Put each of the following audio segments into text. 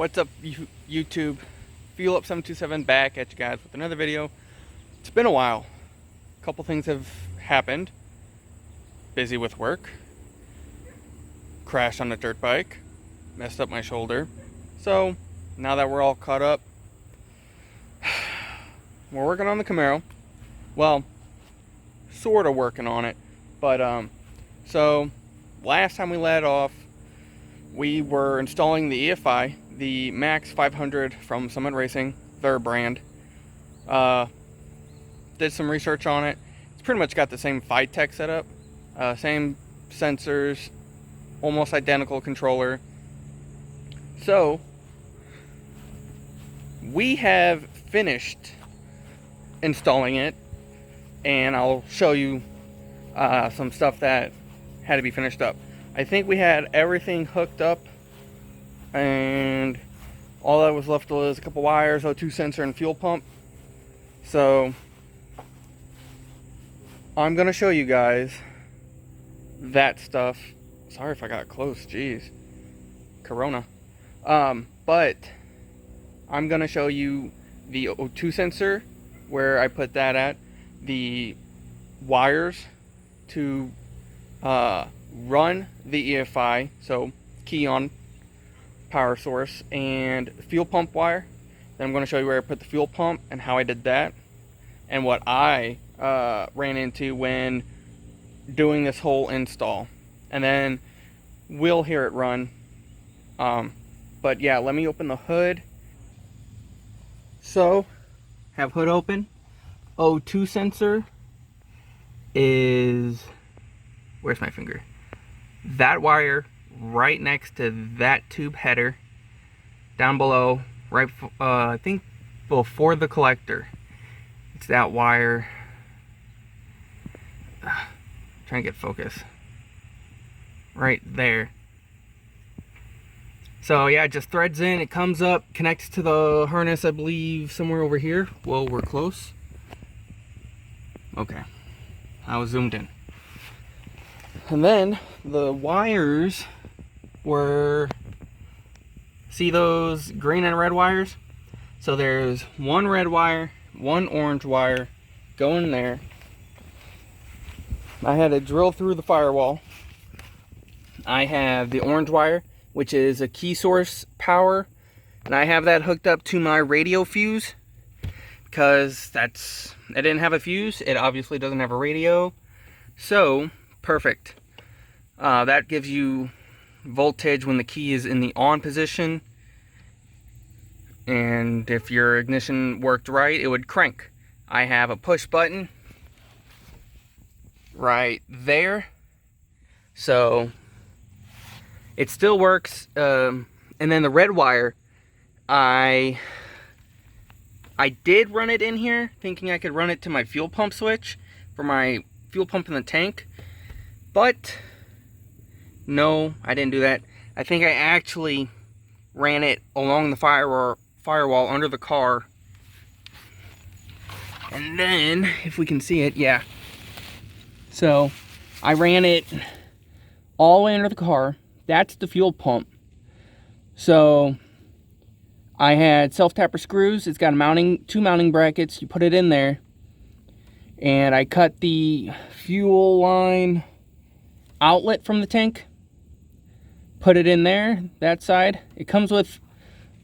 What's up, YouTube? Fuel-Up727 back at you guys with another video. It's been a while. A couple things have happened. Busy with work. Crashed on a dirt bike. Messed up my shoulder. So, now that we're all caught up, we're working on the Camaro. Well, sort of working on it. But, so, last time we let off, we were installing the EFI, the efi-500 from Summit Racing, their brand. Did some research on it. It's pretty much got the same FiTech setup, same sensors, almost identical controller. So, we have finished installing it, and I'll show you some stuff that had to be finished up. I think we had everything hooked up, and all that was left was a couple wires, O2 sensor, and fuel pump. So I'm gonna show you guys that stuff. Sorry if I got close, jeez, Corona. But I'm gonna show you the O2 sensor, where I put that at, the wires to run the EFI, so key on power source, and fuel pump wire. Then I'm going to show you where I put the fuel pump and how I did that, and what I ran into when doing this whole install, and then we'll hear it run. But yeah, let me open the hood. So, have hood open. O2 sensor is, where's my finger? That wire right next to that tube header, down below, right, I think before the collector. It's that wire. Trying to get focus. Right there. So yeah, it just threads in, it comes up, connects to the harness, I believe, somewhere over here. Well, we're close. Okay, I was zoomed in. And then the wires were, see those green and red wires? So there's one red wire, one orange wire going there. I had to drill through the firewall. I have the orange wire, which is a key source power, and I have that hooked up to my radio fuse, because I didn't have a fuse. It obviously doesn't have a radio. So, perfect. That gives you voltage when the key is in the on position, and if your ignition worked right, it would crank. I have a push button right there, so it still works. And then the red wire, I did run it in here thinking I could run it to my fuel pump switch for my fuel pump in the tank, but no, I didn't do that. I think I actually ran it along the firewall under the car. And then, if we can see it, yeah. So, I ran it all the way under the car. That's the fuel pump. So, I had self-tapper screws. It's got two mounting brackets. You put it in there. And I cut the fuel line outlet from the tank. Put it in there, that side. It comes with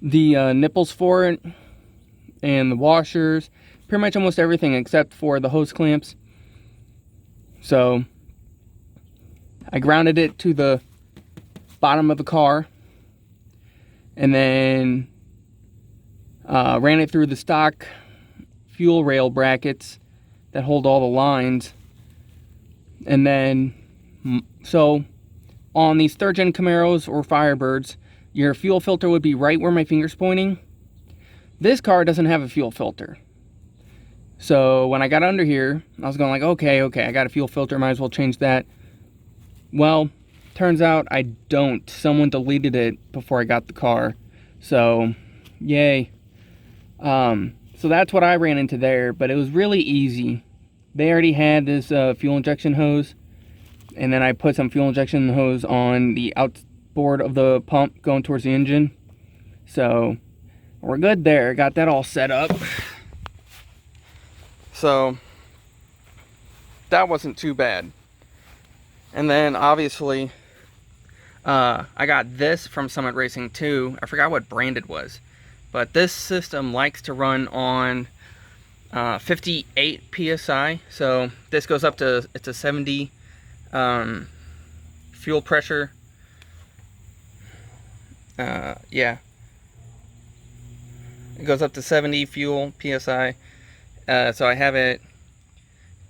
the nipples for it and the washers. Pretty much almost everything except for the hose clamps. So, I grounded it to the bottom of the car. And then ran it through the stock fuel rail brackets that hold all the lines. And then, so on these third gen Camaros or Firebirds, your fuel filter would be right where my finger's pointing. This car doesn't have a fuel filter. So when I got under here, I was going like, okay, I got a fuel filter, might as well change that. Well, turns out I don't. Someone deleted it before I got the car. So, yay. So that's what I ran into there, but it was really easy. They already had this fuel injection hose, and then I put some fuel injection hose on the outboard of the pump going towards the engine. So we're good there. Got that all set up. So that wasn't too bad. And then obviously I got this from Summit Racing too. I forgot what brand it was, but this system likes to run on 58 psi. So this goes up to, it's a 70 fuel pressure. Yeah, it goes up to 70 fuel psi. So I have it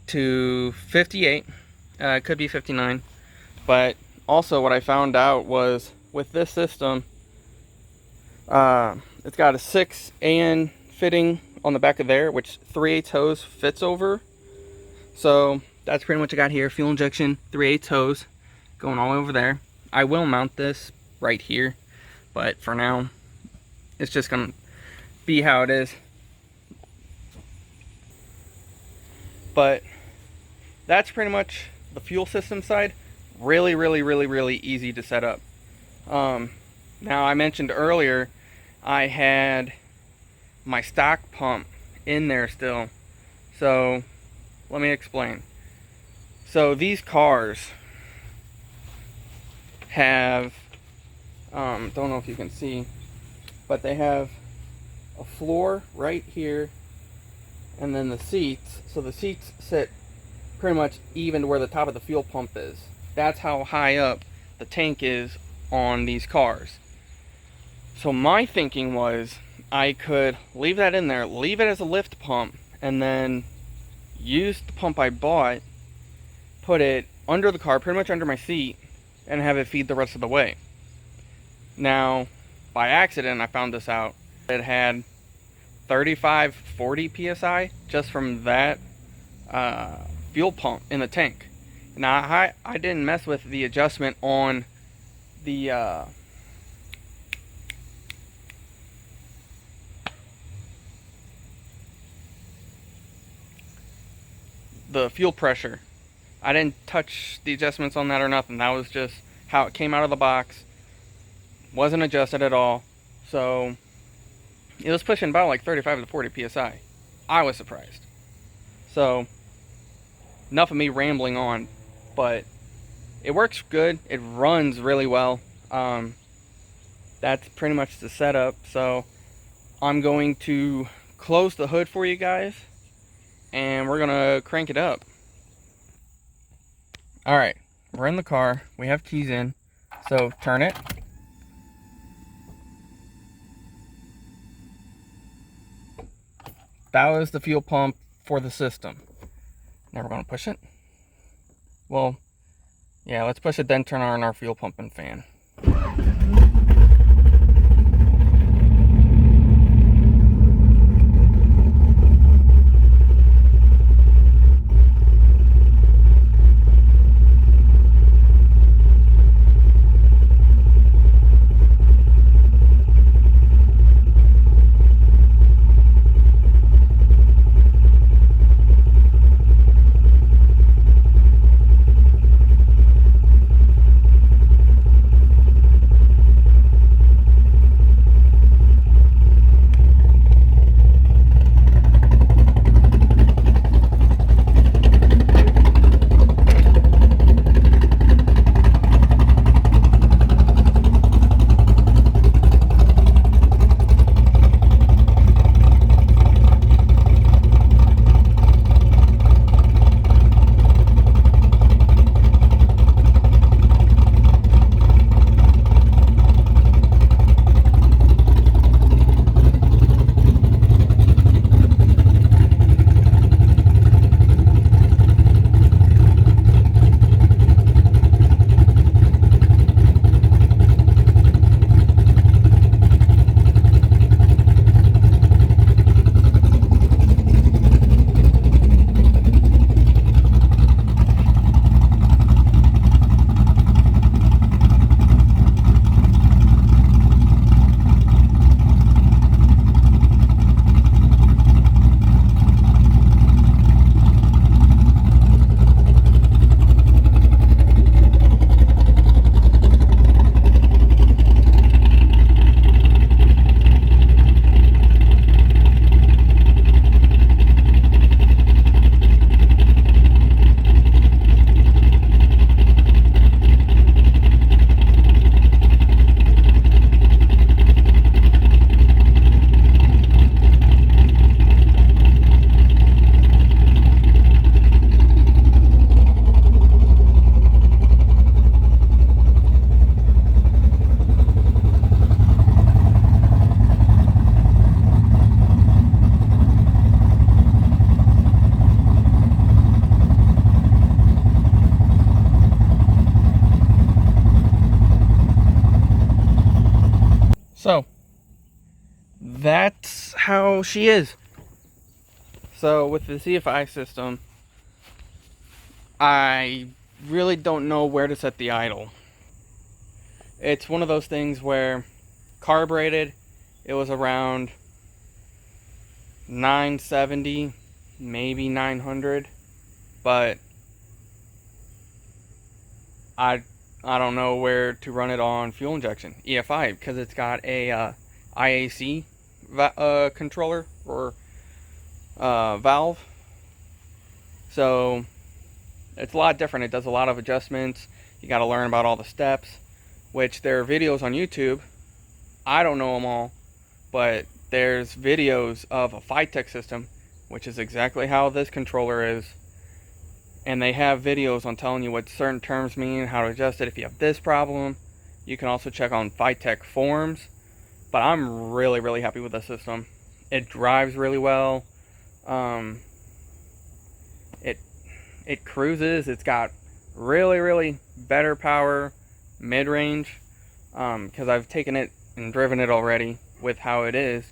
to 58. It could be 59, but also what I found out was with this system, it's got a 6 AN fitting on the back of there, which 3/8 hose fits over. So that's pretty much what I got here. Fuel injection, 3/8 hose going all over there. I will mount this right here, but for now it's just gonna be how it is. But that's pretty much the fuel system side. Really easy to set up. Now I mentioned earlier I had my stock pump in there still, so let me explain. So these cars have don't know if you can see, but they have a floor right here and then the seats. So the seats sit pretty much even to where the top of the fuel pump is. That's how high up the tank is on these cars. So my thinking was I could leave that in there, leave it as a lift pump, and then use the pump I bought, put it under the car, pretty much under my seat, and have it feed the rest of the way. Now, by accident, I found this out. It had 35-40 psi just from that fuel pump in the tank. Now I didn't mess with the adjustment on the fuel pressure. I didn't touch the adjustments on that or nothing. That was just how it came out of the box. Wasn't adjusted at all. So it was pushing about like 35-40 psi. I was surprised. So enough of me rambling on, but it works good. It runs really well. That's pretty much the setup. So I'm going to close the hood for you guys, and we're gonna crank it up. All right, we're in the car. We have keys in. So turn it. That was the fuel pump for the system. Now we're gonna push it. Well, yeah, let's push it, then turn on our fuel pump and fan. So that's how she is. So with the CFI system, I really don't know where to set the idle. It's one of those things where carbureted, it was around 970, maybe 900, but I don't know where to run it on fuel injection EFI because it's got a IAC controller or valve, so it's a lot different. It does a lot of adjustments. You got to learn about all the steps, which there are videos on YouTube. I don't know them all, but there's videos of a efi-500 system, which is exactly how this controller is. And they have videos on telling you what certain terms mean, how to adjust it if you have this problem. You can also check on efi-500 forums. But I'm really, really happy with this system. It drives really well. It cruises. It's got really, really better power mid-range. Because I've taken it and driven it already with how it is.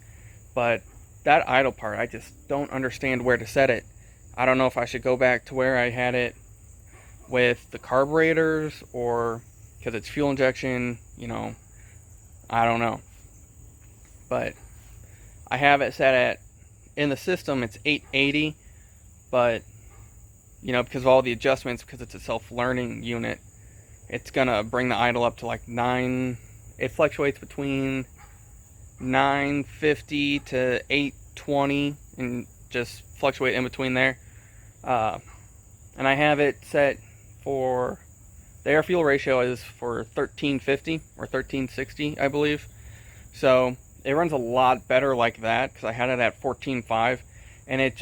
But that idle part, I just don't understand where to set it. I don't know if I should go back to where I had it with the carburetors or because it's fuel injection, you know, I don't know. But I have it set at, in the system, it's 880, but, you know, because of all the adjustments, because it's a self-learning unit, it's going to bring the idle up to like 9, it fluctuates between 950 to 820 and just fluctuate in between there. And I have it set for the air fuel ratio is for 1350 or 1360, I believe. So it runs a lot better like that because I had it at 14.5, and it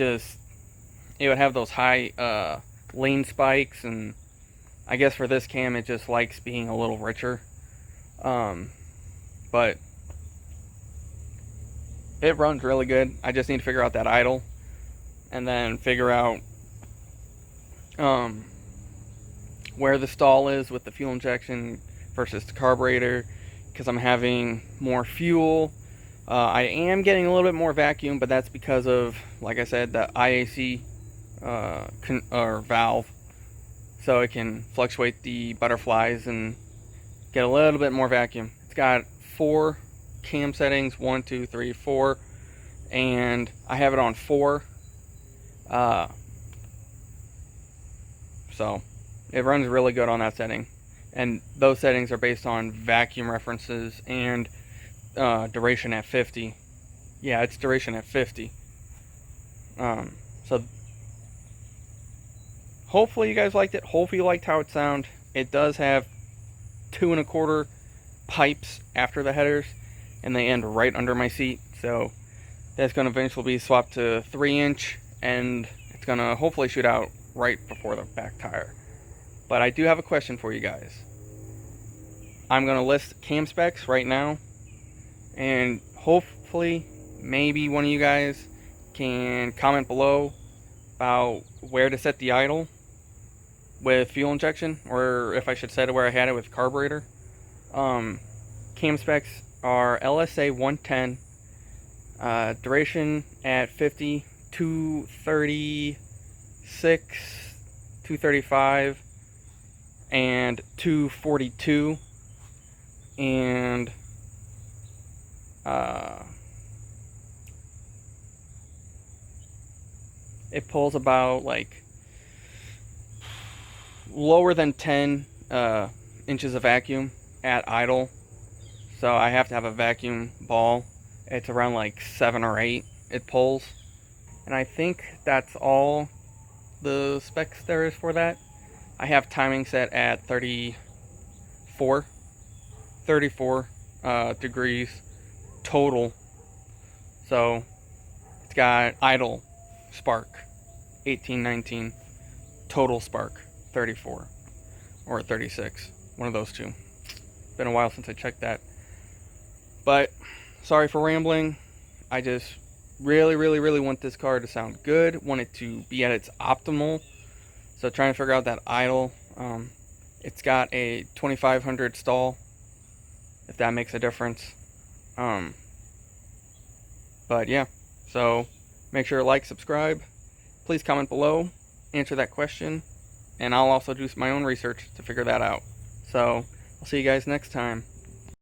would have those high lean spikes, and I guess for this cam it just likes being a little richer. But it runs really good. I just need to figure out that idle and then figure out where the stall is with the fuel injection versus the carburetor, because I'm having more fuel. I am getting a little bit more vacuum, but that's because of, like I said, the IAC or valve, so it can fluctuate the butterflies and get a little bit more vacuum. It's got 4 cam settings, 1, 2, 3, 4, and I have it on 4. So it runs really good on that setting, and those settings are based on vacuum references and duration at 50. Yeah, it's duration at 50. So hopefully you guys liked it. Hopefully you liked how it sounds. It does have 2 1/4 pipes after the headers, and they end right under my seat. So that's going to eventually be swapped to 3-inch, and it's going to hopefully shoot out right before the back tire. But I do have a question for you guys. I'm going to list cam specs right now, and hopefully maybe one of you guys can comment below about where to set the idle with fuel injection, or if I should set it where I had it with carburetor. Cam specs are LSA 110, duration at 50, 236, 235, and 242, and it pulls about like lower than 10 inches of vacuum at idle. So I have to have a vacuum ball. It's around like 7 or 8 it pulls. And I think that's all the specs there is for that. I have timing set at 34 degrees total. So it's got idle spark 18, 19, total spark 34 or 36, one of those two. Been a while since I checked that, but sorry for rambling. I just really want this car to sound good, want it to be at its optimal. So trying to figure out that idle. It's got a 2500 stall, if that makes a difference. But yeah, so make sure to like, subscribe. Please comment below, answer that question, and I'll also do my own research to figure that out. So I'll see you guys next time.